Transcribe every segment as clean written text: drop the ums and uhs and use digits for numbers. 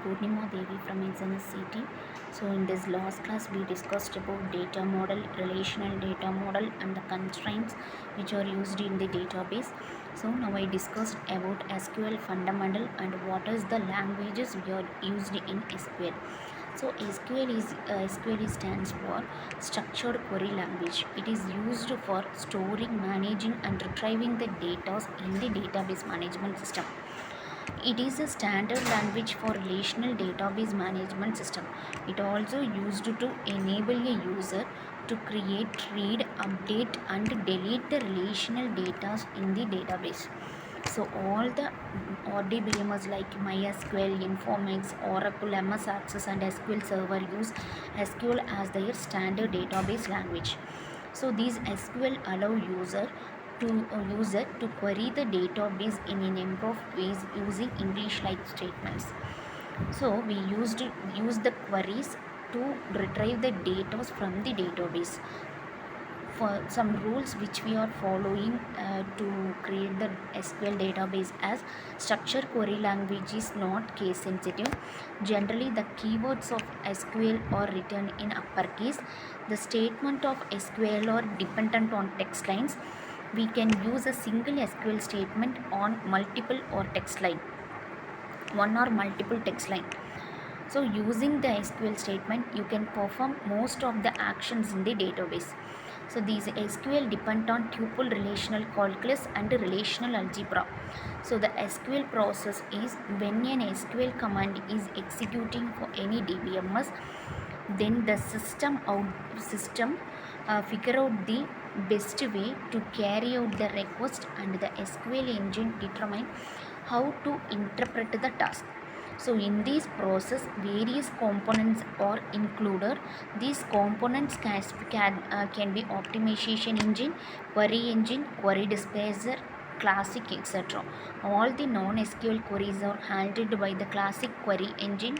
Purnima Devi from NCT. So in this last class we discussed about data model, relational data model and the constraints which are used in the database. So now I discussed about SQL fundamental and what is the languages we are used in SQL. So SQL stands for Structured Query Language. It is used for storing, managing and retrieving the data in the database management system. It is a standard language for relational database management system. It also used to enable a user to create, read, update and delete the relational data in the database. So all the RDBMS like MySQL, Informix, Oracle, MS Access and SQL Server use SQL as their standard database language. So these SQL allow user to query the database in a number of ways using English-like statements. So we use the queries to retrieve the data from the database. For some rules which we are following to create the SQL database as structured query language is not case sensitive. Generally the keywords of SQL are written in uppercase. The statement of SQL are dependent on text lines. We can use a single SQL statement on multiple or text line, one or multiple text line. So using the SQL statement, you can perform most of the actions in the database. So these SQL depend on tuple relational calculus and relational algebra. So the SQL process is when an SQL command is executing for any DBMS, then the system figure out the best way to carry out the request and the SQL engine determine how to interpret the task. So in this process various components are included. These components can be optimization engine, query displacer, classic, etc. All the non-SQL queries are handled by the classic query engine,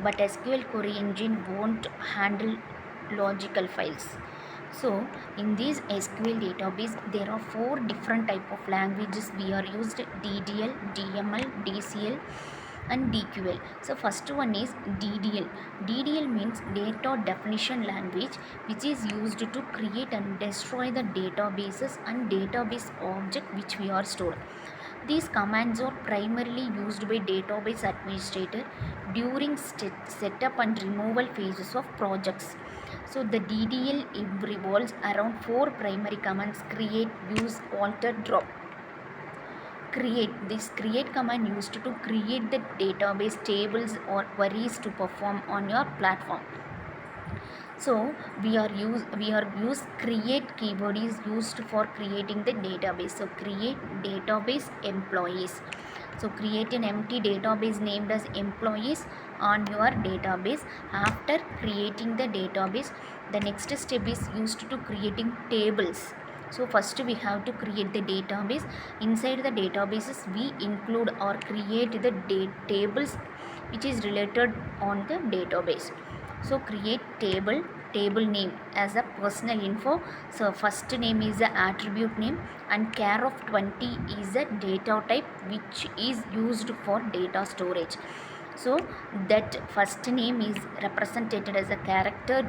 but SQL query engine won't handle logical files. So in this SQL database there are 4 different type of languages we are used: DDL, DML, DCL and DQL. So first one is DDL. DDL means data definition language, which is used to create and destroy the databases and database object which we are stored. These commands are primarily used by database administrator during setup and removal phases of projects. So the DDL revolves around 4 primary commands: create, use, alter, drop. This create command used to create the database tables or queries to perform on your platform. So we are use create keyword is used for creating the database. So create database employees. So create an empty database named as employees on your database. After creating the database, the next step is used to creating tables. So first we have to create the database. Inside the databases we include or create the tables which is related on the database. So create table name as a personal info. So first name is the attribute name and char of 20 is a data type which is used for data storage. So that first name is represented as a character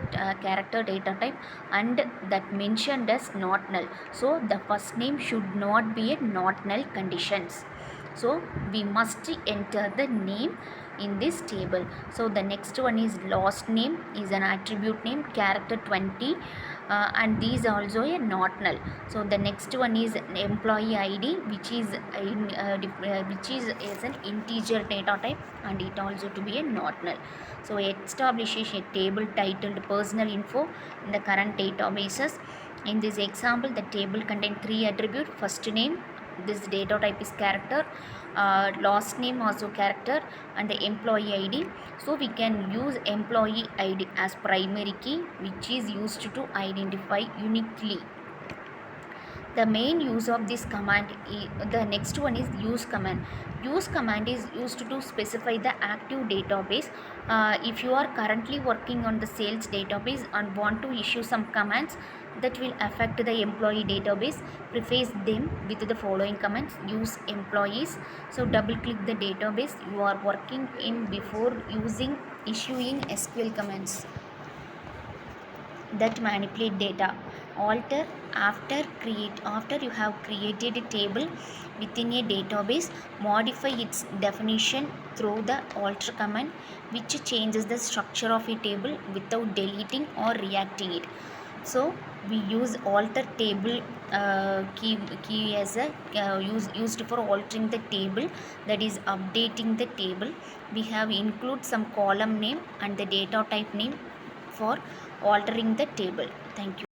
data type and that mentioned as not null. So the first name should not be a not null conditions. So we must enter the name in this table. So the next one is last name is an attribute name, character 20 and these also a not null. So the next one is employee ID which is as an integer data type and it also to be a not null. So establishes a table titled personal info in the current databases. In this example the table contains 3 attributes: first name, this data type is character, last name also character and the employee ID. So we can use employee ID as primary key which is used to identify uniquely. The main use of this command is, the next one is use command. Use command is used to specify the active database. If you are currently working on the sales database and want to issue some commands, that will affect the employee database. Preface them with the following comments. Use employees. So double click the database you are working in before issuing SQL comments that manipulate data. Alter after you have created a table within a database. Modify its definition through the alter command, which changes the structure of a table without deleting or reacting it. So we use alter table key as a used for altering the table, that is updating the table. We have include some column name and the data type name for altering the table. Thank you.